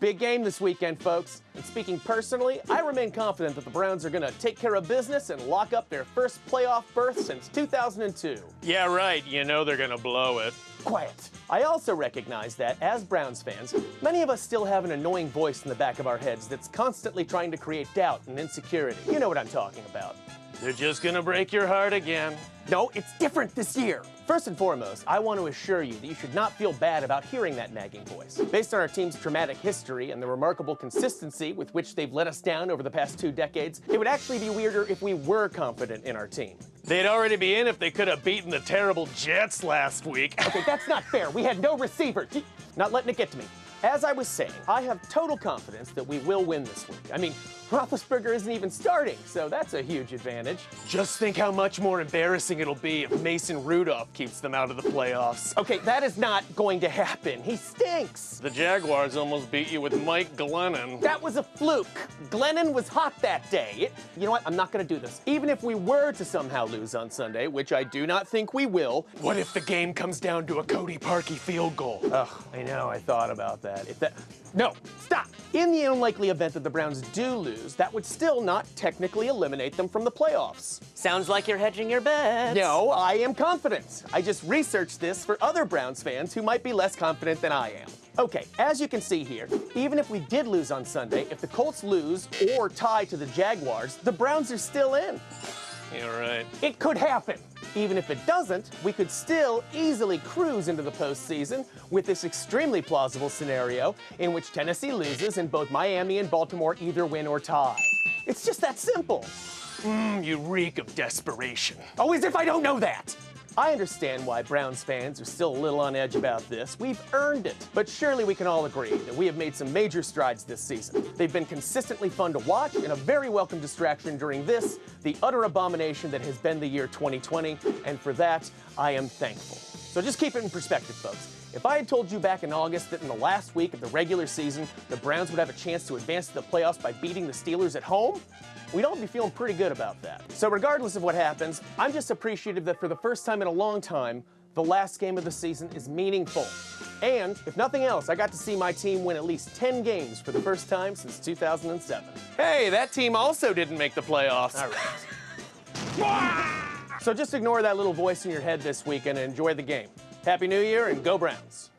Big game this weekend, folks. And speaking personally, I remain confident that the Browns are going to take care of business and lock up their first playoff berth since 2002. Yeah, right. You know they're going to blow it. Quiet. I also recognize that, as Browns fans, many of us still have an annoying voice in the back of our heads that's constantly trying to create doubt and insecurity. You know what I'm talking about. They're just going to break your heart again. No, it's different this year. First and foremost, I want to assure you that you should not feel bad about hearing that nagging voice. Based on our team's traumatic history and the remarkable consistency with which they've let us down over the past 2 decades, it would actually be weirder if we were confident in our team. They'd already be in if they could have beaten the terrible Jets last week. Okay, that's not fair. We had no receiver. Not letting it get to me. As I was saying, I have total confidence that we will win this week. I mean, Roethlisberger isn't even starting, so that's a huge advantage. Just think how much more embarrassing it'll be if Mason Rudolph keeps them out of the playoffs. Okay, that is not going to happen. He stinks. The Jaguars almost beat you with Mike Glennon. That was a fluke. Glennon was hot that day. You know what? I'm not going to do this. Even if we were to somehow lose on Sunday, which I do not think we will. What if the game comes down to a Cody Parkey field goal? Ugh, I know. I thought about that. No, stop. In the unlikely event that the Browns do lose, that would still not technically eliminate them from the playoffs. Sounds like you're hedging your bets. No, I am confident. I just researched this for other Browns fans who might be less confident than I am. Okay, as you can see here, even if we did lose on Sunday, if the Colts lose or tie to the Jaguars, the Browns are still in. You're right. It could happen. Even if it doesn't, we could still easily cruise into the postseason with this extremely plausible scenario in which Tennessee loses and both Miami and Baltimore either win or tie. It's just that simple. You reek of desperation. Oh, as if I don't know that! I understand why Browns fans are still a little on edge about this. We've earned it. But surely we can all agree that we have made some major strides this season. They've been consistently fun to watch and a very welcome distraction during this, the utter abomination that has been the year 2020, and for that, I am thankful. So just keep it in perspective, folks. If I had told you back in August that in the last week of the regular season, the Browns would have a chance to advance to the playoffs by beating the Steelers at home, we'd all be feeling pretty good about that. So regardless of what happens, I'm just appreciative that for the first time in a long time, the last game of the season is meaningful. And, if nothing else, I got to see my team win at least 10 games for the first time since 2007. Hey, that team also didn't make the playoffs. All right. So just ignore that little voice in your head this weekend and enjoy the game. Happy New Year and go Browns.